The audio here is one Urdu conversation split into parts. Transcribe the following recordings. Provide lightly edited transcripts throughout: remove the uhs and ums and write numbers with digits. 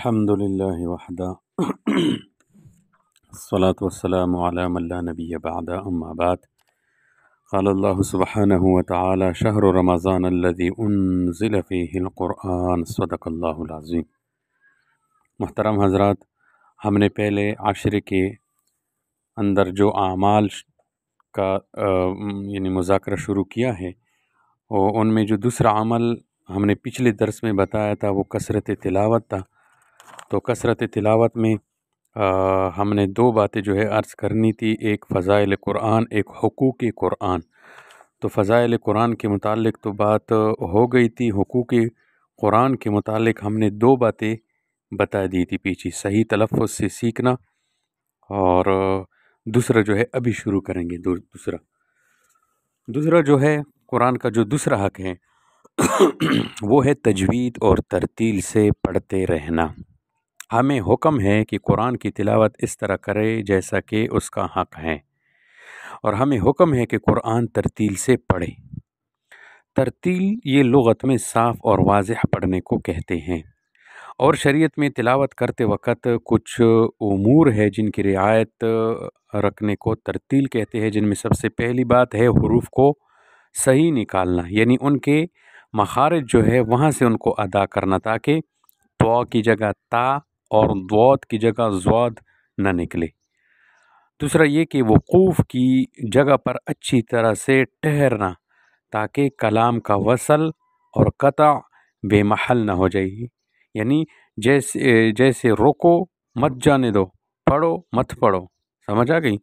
الحمدللہ وحدہ الصلاة والسلام علی من لا نبی بعد اما بعد قال اللہ سبحانہ وتعالی شہر رمضان الذی انزل فیہ القرآن صدق اللہ العظیم۔ محترم حضرات، ہم نے پہلے عشرے کے اندر جو اعمال کا مذاکرہ شروع کیا ہے، اور ان میں جو دوسرا عمل ہم نے پچھلے درس میں بتایا تھا وہ کثرت تلاوت تھا۔ تو کثرت تلاوت میں ہم نے دو باتیں عرض کرنی تھی، ایک فضائل قرآن، ایک حقوق قرآن۔ تو فضائل قرآن کے متعلق تو بات ہو گئی تھی، حقوق قرآن کے متعلق ہم نے دو باتیں بتا دی تھی پیچھے، صحیح تلفظ سے سیکھنا، اور دوسرا ابھی شروع کریں گے۔ دوسرا قرآن کا جو دوسرا حق ہے وہ ہے تجوید اور ترتیل سے پڑھتے رہنا۔ ہمیں حکم ہے کہ قرآن کی تلاوت اس طرح کرے جیسا کہ اس کا حق ہے، اور ہمیں حکم ہے کہ قرآن ترتیل سے پڑھے۔ ترتیل یہ لغت میں صاف اور واضح پڑھنے کو کہتے ہیں، اور شریعت میں تلاوت کرتے وقت کچھ امور ہے جن کی رعایت رکھنے کو ترتیل کہتے ہیں، جن میں سب سے پہلی بات ہے حروف کو صحیح نکالنا، یعنی ان کے مخارج وہاں سے ان کو ادا کرنا، تاکہ تو کی جگہ تا اور ضاد کی جگہ ضاد نہ نکلے۔ دوسرا یہ کہ وقوف کی جگہ پر اچھی طرح سے ٹھہرنا، تاکہ کلام کا وصل اور قطع بے محل نہ ہو جائے، یعنی جیسے رکو مت جانے دو، پڑھو مت پڑھو، سمجھ آ گئی۔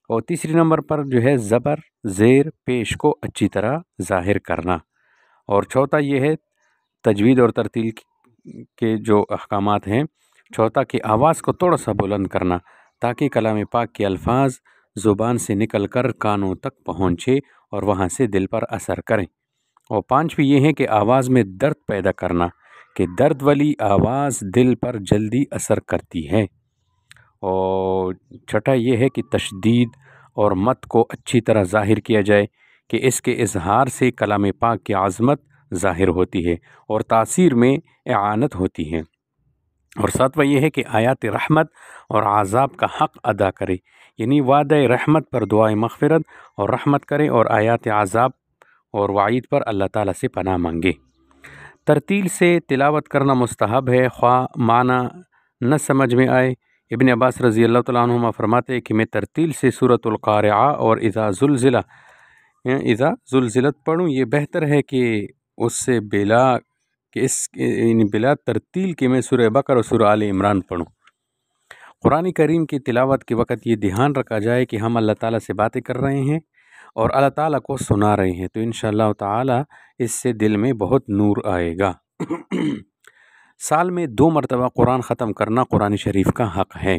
اور تیسری نمبر پر زبر زیر پیش کو اچھی طرح ظاہر کرنا، اور چوتھا یہ ہے تجوید اور ترتیل کے جو احکامات ہیں، چوتھا کہ آواز کو تھوڑا سا بلند کرنا، تاکہ کلام پاک کے الفاظ زبان سے نکل کر کانوں تک پہنچے اور وہاں سے دل پر اثر کریں۔ اور پانچویں یہ ہے کہ آواز میں درد پیدا کرنا، کہ درد والی آواز دل پر جلدی اثر کرتی ہے۔ اور چھٹا یہ ہے کہ تشدید اور مت کو اچھی طرح ظاہر کیا جائے، کہ اس کے اظہار سے کلام پاک کی عظمت ظاہر ہوتی ہے اور تاثیر میں اعانت ہوتی ہے۔ اور ساتواں یہ ہے کہ آیات رحمت اور عذاب کا حق ادا کرے، یعنی وعدہ رحمت پر دعائے مغفرت اور رحمت کرے، اور آیات عذاب اور وعید پر اللہ تعالیٰ سے پناہ مانگے۔ ترتیل سے تلاوت کرنا مستحب ہے، خواہ معنی نہ سمجھ میں آئے۔ ابن عباس رضی اللہ تعالیٰ عنہما فرماتے ہیں کہ میں ترتیل سے سورۃ القارعہ اور اذا زلزلت پڑھوں، یہ بہتر ہے کہ اس سے بلا ترتیل کے میں سورہ بقرہ اور سورہ آل عمران پڑھوں۔ قرآن کریم کی تلاوت کے وقت یہ دھیان رکھا جائے کہ ہم اللہ تعالیٰ سے باتیں کر رہے ہیں اور اللہ تعالیٰ کو سنا رہے ہیں، تو انشاءاللہ تعالیٰ اس سے دل میں بہت نور آئے گا۔ سال میں 2 مرتبہ قرآن ختم کرنا قرآن شریف کا حق ہے۔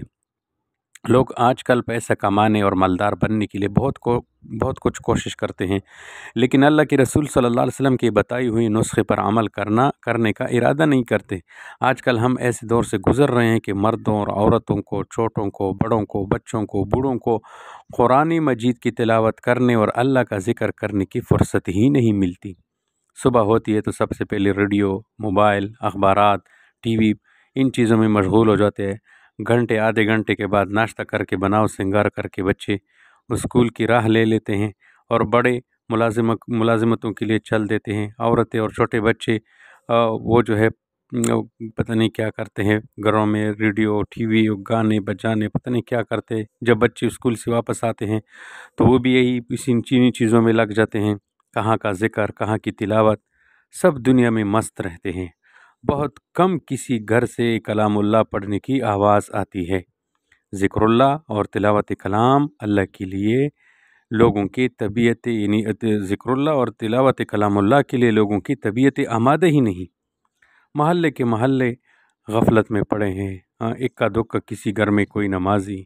لوگ آج کل پیسہ کمانے اور مالدار بننے کے لیے بہت کچھ کوشش کرتے ہیں، لیکن اللہ کے رسول صلی اللہ علیہ وسلم کی بتائی ہوئی نسخے پر عمل کرنے کا ارادہ نہیں کرتے۔ آج کل ہم ایسے دور سے گزر رہے ہیں کہ مردوں اور عورتوں کو، چھوٹوں کو، بڑوں کو، بچوں کو، بوڑھوں کو قرآن مجید کی تلاوت کرنے اور اللہ کا ذکر کرنے کی فرصت ہی نہیں ملتی۔ صبح ہوتی ہے تو سب سے پہلے ریڈیو، موبائل، اخبارات، ٹی وی، ان چیزوں میں مشغول ہو جاتے ہیں۔ گھنٹے آدھے گھنٹے کے بعد ناشتہ کر کے بناؤ سنگار کر کے بچے اسکول کی راہ لے لیتے ہیں، اور بڑے ملازمتوں کے لیے چل دیتے ہیں۔ عورتیں اور چھوٹے بچے وہ پتہ نہیں کیا کرتے ہیں، گھروں میں ریڈیو، ٹی وی، گانے بجانے پتہ نہیں کیا کرتے ہیں۔ جب بچے اسکول سے واپس آتے ہیں تو وہ بھی اسی چیزوں میں لگ جاتے ہیں، کہاں کا ذکر، کہاں کی تلاوت، سب دنیا میں مست رہتے ہیں۔ بہت کم کسی گھر سے کلام اللہ پڑھنے کی آواز آتی ہے۔ ذکر اللہ اور تلاوت کلام اللہ کے لیے لوگوں کی طبیعت، یعنی ذکر اللہ اور تلاوت کلام اللہ کے لیے لوگوں کی طبیعت آمادہ ہی نہیں۔ محلے کے محلے غفلت میں پڑے ہیں، اکا دکا کسی گھر میں کوئی نمازی،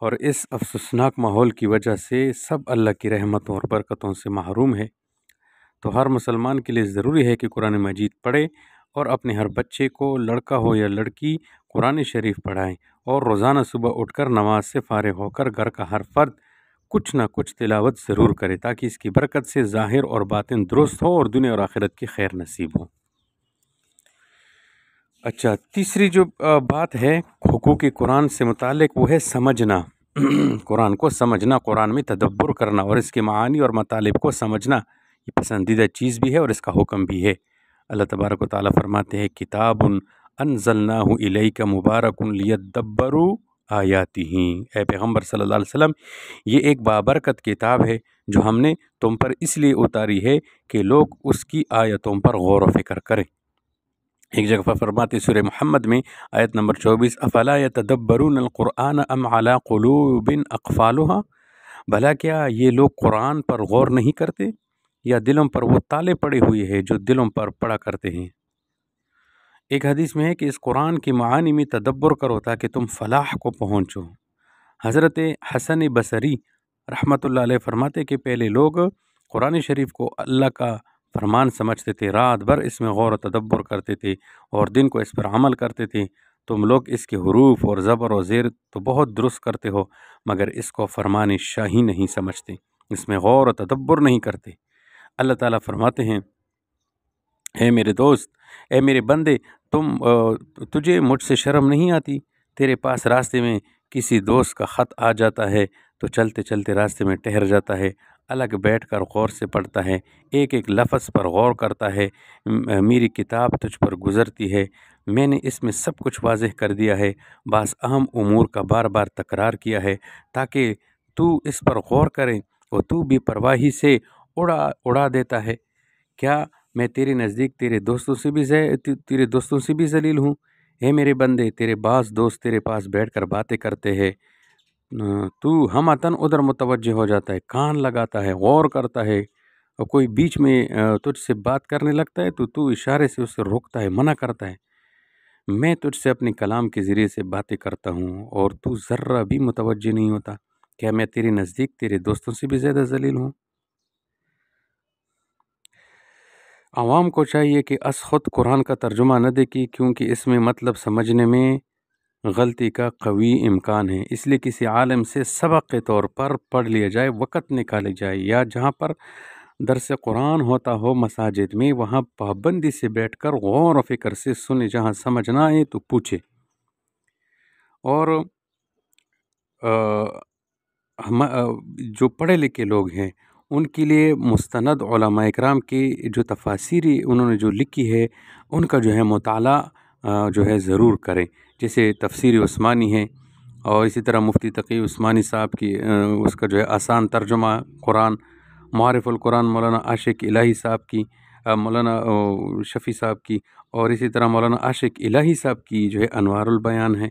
اور اس افسوسناک ماحول کی وجہ سے سب اللہ کی رحمتوں اور برکتوں سے محروم ہے۔ تو ہر مسلمان کے لیے ضروری ہے کہ قرآن مجید پڑھے، اور اپنے ہر بچے کو، لڑکا ہو یا لڑکی، قرآن شریف پڑھائیں، اور روزانہ صبح اٹھ کر نماز سے فارغ ہو کر گھر کا ہر فرد کچھ نہ کچھ تلاوت ضرور کرے، تاکہ اس کی برکت سے ظاہر اور باطن درست ہو اور دنیا اور آخرت کی خیر نصیب ہو۔ اچھا، تیسری جو بات ہے حقوق قرآن سے متعلق وہ ہے سمجھنا قرآن کو سمجھنا، قرآن میں تدبر کرنا اور اس کے معانی اور مطالب کو سمجھنا یہ پسندیدہ چیز بھی ہے اور اس کا حکم بھی ہے۔ اللہ تبارک و تعالیٰ فرماتے ہیں کتاب انزلناہ الیک مبارک لیدبروا آیاتہ، اے پیغمبر صلی اللہ علیہ وسلم یہ ایک بابرکت کتاب ہے جو ہم نے تم پر اس لیے اتاری ہے کہ لوگ اس کی آیتوں پر غور و فکر کریں۔ ایک جگہ پر فرماتے سورہ محمد میں آیت نمبر 24 افلا یتدبرون القرآن ام علی قلوب اقفالها، بھلا کیا یہ لوگ قرآن پر غور نہیں کرتے یا دلوں پر وہ تالے پڑے ہوئے ہیں جو دلوں پر پڑا کرتے ہیں۔ ایک حدیث میں ہے کہ اس قرآن کی معانی میں تدبر کرو تاکہ تم فلاح کو پہنچو۔ حضرت حسن بصری رحمۃ اللہ علیہ فرماتے کہ پہلے لوگ قرآن شریف کو اللہ کا فرمان سمجھتے تھے، رات بھر اس میں غور و تدبر کرتے تھے اور دن کو اس پر عمل کرتے تھے۔ تم لوگ اس کے حروف اور زبر و زیر تو بہت درست کرتے ہو مگر اس کو فرمان شاہی نہیں سمجھتے، اس میں غور و تدبر نہیں کرتے۔ اللہ تعالیٰ فرماتے ہیں اے میرے دوست، اے میرے بندے، تجھے مجھ سے شرم نہیں آتی؟ تیرے پاس راستے میں کسی دوست کا خط آ جاتا ہے تو چلتے چلتے راستے میں ٹھہر جاتا ہے، الگ بیٹھ کر غور سے پڑھتا ہے، ایک ایک لفظ پر غور کرتا ہے۔ میری کتاب تجھ پر گزرتی ہے، میں نے اس میں سب کچھ واضح کر دیا ہے، بعض اہم امور کا بار بار تکرار کیا ہے تاکہ تو اس پر غور کرے اور تو بھی پرواہی سے اڑا دیتا ہے۔ کیا میں تیرے نزدیک تیرے دوستوں سے بھی ذلیل ہوں؟ اے میرے بندے، تیرے بعض دوست تیرے پاس بیٹھ کر باتیں کرتے ہیں، تو ہمتاً ادھر متوجہ ہو جاتا ہے، کان لگاتا ہے، غور کرتا ہے، اور کوئی بیچ میں تجھ سے بات کرنے لگتا ہے تو اشارے سے اسے روکتا ہے، منع کرتا ہے۔ میں تجھ سے اپنے کلام کے ذریعے سے باتیں کرتا ہوں اور تو ذرہ بھی متوجہ نہیں ہوتا۔ کیا میں تیرے نزدیک تیرے دوستوں سے بھی زیادہ ذلیل ہوں؟ عوام کو چاہیے کہ از خود قرآن کا ترجمہ نہ دیکھیں کیونکہ اس میں مطلب سمجھنے میں غلطی کا قوی امکان ہے، اس لیے کسی عالم سے سبق کے طور پر پڑھ لیا جائے، وقت نکالے جائے، یا جہاں پر درس قرآن ہوتا ہو مساجد میں وہاں پابندی سے بیٹھ کر غور و فکر سے سنے، جہاں سمجھ نہ آئے تو پوچھے۔ اور جو پڑھے لکھے لوگ ہیں ان کے لیے مستند علماء اکرام کی جو تفاسیری انہوں نے جو لکھی ہے ان کا جو ہے مطالعہ جو ہے ضرور کریں، جیسے تفسیر عثمانی ہے، اور اسی طرح مفتی تقی عثمانی صاحب کی اس کا جو ہے آسان ترجمہ قرآن، معارف القرآن مولانا عاشق الہی صاحب کی، مولانا شفیع صاحب کی، اور اسی طرح مولانا عاشق الہی صاحب کی جو ہے انوار البیان ہے۔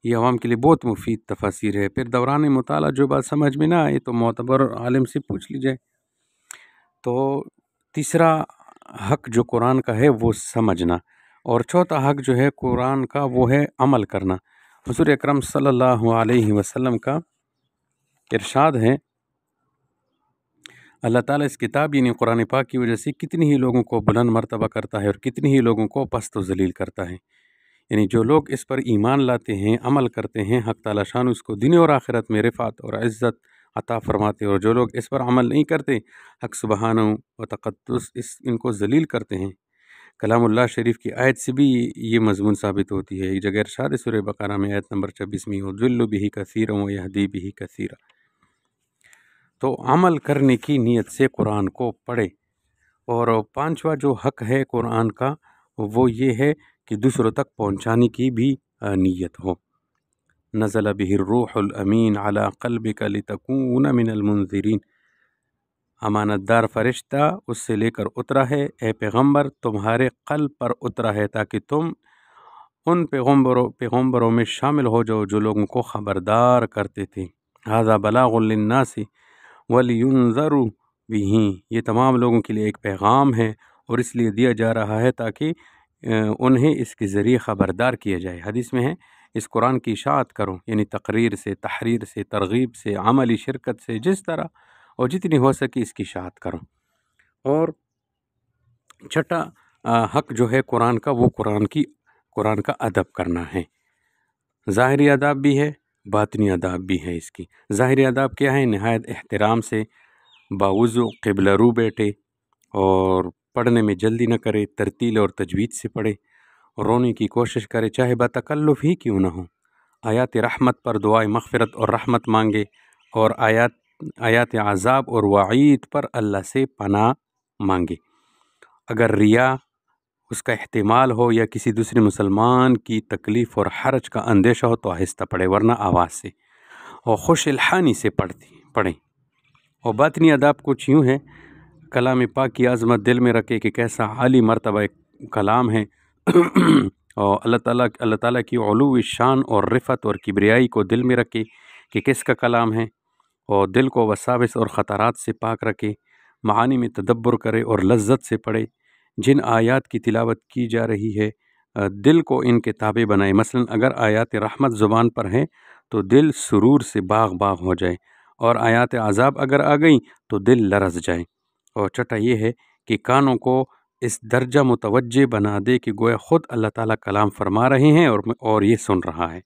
یہ عوام کے لیے بہت مفید تفاسیر ہے۔ پھر دوران مطالعہ جو بات سمجھ میں نہ آئے تو معتبر عالم سے پوچھ لی جائے۔ تو تیسرا حق جو قرآن کا ہے وہ سمجھنا، اور چوتھا حق جو ہے قرآن کا وہ ہے عمل کرنا۔ حضور اکرم صلی اللہ علیہ وسلم کا ارشاد ہے، اللہ تعالیٰ اس کتاب یعنی قرآن پاک کی وجہ سے کتنی ہی لوگوں کو بلند مرتبہ کرتا ہے اور کتنی ہی لوگوں کو پست و ذلیل کرتا ہے۔ یعنی جو لوگ اس پر ایمان لاتے ہیں، عمل کرتے ہیں، حق تعالیٰ شان اس کو دنیا اور آخرت میں رفعت اور عزت عطا فرماتے ہیں، اور جو لوگ اس پر عمل نہیں کرتے حق سبحانہ و تقدس ان کو ذلیل کرتے ہیں۔ کلام اللہ شریف کی آیت سے بھی یہ مضمون ثابت ہوتی ہے۔ ایک جگہ ارشاد سورہ بقرہ میں آیت نمبر 26 میں یضل بہ کثیرا ویہدی بہ کثیرا۔ تو عمل کرنے کی نیت سے قرآن کو پڑھے۔ اور پانچواں جو حق ہے قرآن کا وہ یہ ہے کہ دوسروں تک پہنچانے کی بھی نیت ہو۔ نزل بہ الروح الامین علی قلبک لتکون من المنذرین، امانت دار فرشتہ اس سے لے کر اترا ہے، اے پیغمبر تمہارے قلب پر اترا ہے تاکہ تم ان پیغمبروں میں شامل ہو جاؤ جو لوگوں کو خبردار کرتے تھے۔ ھذا بلاغ للناس ولینذروا بہ، یہ تمام لوگوں کے لیے ایک پیغام ہے اور اس لیے دیا جا رہا ہے تاکہ انہیں اس کے ذریعے خبردار کیا جائے۔ حدیث میں ہے اس قرآن کی اشاعت کرو، یعنی تقریر سے، تحریر سے، ترغیب سے، عملی شرکت سے، جس طرح اور جتنی ہو سکے اس کی اشاعت کرو۔ اور چھٹا حق جو ہے قرآن کا وہ قرآن کا ادب کرنا ہے۔ ظاہری آداب بھی ہے، باطنی آداب بھی ہے۔ اس کی ظاہری آداب کیا ہے؟ نہایت احترام سے باوضو قبلہ رو بیٹھے اور پڑھنے میں جلدی نہ کرے، ترتیل اور تجوید سے پڑھے، رونے کی کوشش کرے، چاہے بتکلف ہی کیوں نہ ہو، آیات رحمت پر دعائے مغفرت اور رحمت مانگے، اور آیات عذاب اور وعید پر اللہ سے پناہ مانگے۔ اگر ریا اس کا احتمال ہو یا کسی دوسرے مسلمان کی تکلیف اور حرج کا اندیشہ ہو تو آہستہ پڑھے، ورنہ آواز سے اور خوش الحانی سے پڑھیں۔ اور باطنی آداب کچھ یوں ہے، کلام پاک کی عظمت دل میں رکھے کہ کیسا عالی مرتبہ کلام ہے، اور اللہ تعالیٰ کی علو شان اور رفعت اور کبریائی کو دل میں رکھے کہ کس کا کلام ہے، اور دل کو وساوس اور خطرات سے پاک رکھے، معانی میں تدبر کرے اور لذت سے پڑھے۔ جن آیات کی تلاوت کی جا رہی ہے دل کو ان کے تابع بنائے۔ مثلا اگر آیات رحمت زبان پر ہیں تو دل سرور سے باغ باغ ہو جائے، اور آیات عذاب اگر آ گئیں تو دل لرز جائے۔ اور چھٹا یہ ہے کہ کانوں کو اس درجہ متوجہ بنا دے کہ گویا خود اللہ تعالیٰ کلام فرما رہے ہیں اور یہ سن رہا ہے۔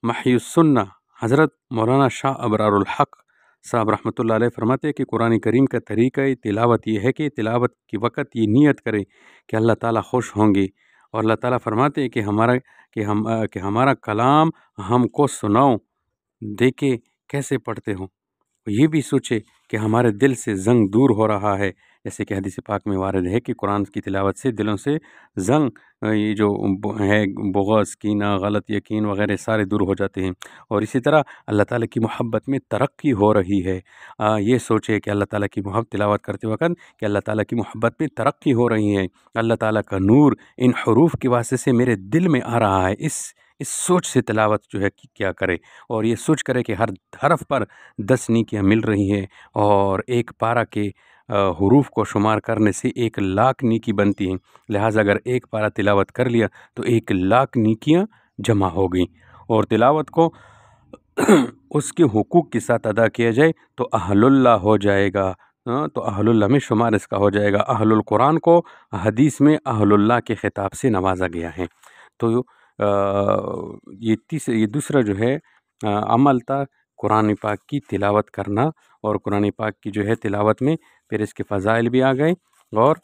محی السنہ حضرت مولانا شاہ ابرار الحق صاحب رحمۃ اللہ علیہ فرماتے ہیں کہ قرآن کریم کا طریقہ تلاوت یہ ہے کہ تلاوت کی وقت یہ نیت کرے کہ اللہ تعالیٰ خوش ہوں گے، اور اللہ تعالیٰ فرماتے ہیں کہ ہمارا کلام ہم کو سناؤ، دیکھے کیسے پڑھتے ہو۔ یہ بھی سوچے کہ ہمارے دل سے زنگ دور ہو رہا ہے، جیسے کہ حدیث پاک میں وارد ہے کہ قرآن کی تلاوت سے دلوں سے زنگ، یہ جو ہے بغض، کینہ، غلط یقین وغیرہ سارے دور ہو جاتے ہیں۔ اور اسی طرح اللہ تعالیٰ کی محبت میں ترقی ہو رہی ہے۔ یہ سوچے کہ اللہ تعالیٰ کی محبت تلاوت کرتے وقت کہ اللہ تعالیٰ کی محبت میں ترقی ہو رہی ہے، اللہ تعالیٰ کا نور ان حروف کے واسطے سے میرے دل میں آ رہا ہے۔ اس سوچ سے تلاوت جو ہے کیا کرے، اور یہ سوچ کرے کہ ہر حرف پر 10 نیکیاں مل رہی ہیں، اور ایک پارہ کے حروف کو شمار کرنے سے 1,00,000 نیکی بنتی ہیں۔ لہٰذا اگر ایک پارہ تلاوت کر لیا تو 1,00,000 نیکیاں جمع ہو گئیں، اور تلاوت کو اس کے حقوق کے ساتھ ادا کیا جائے تو اہل اللہ ہو جائے گا، تو اہل اللہ میں شمار اس کا ہو جائے گا۔ اہل القرآن کو حدیث میں اہل اللہ کے خطاب سے نوازا گیا ہے۔ تو یہ دوسرا جو ہے عمل تھا قرآن پاک کی تلاوت کرنا، اور قرآن پاک کی جو ہے تلاوت میں پھر اس کے فضائل بھی آ گئے، اور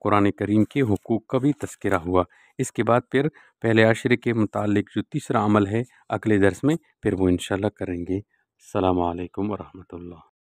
قرآن کریم کے حقوق کا بھی تذکرہ ہوا۔ اس کے بعد پھر پہلے عشرے کے متعلق جو تیسرا عمل ہے اگلے درس میں پھر وہ انشاءاللہ کریں گے۔ السلام علیکم ورحمۃ اللہ۔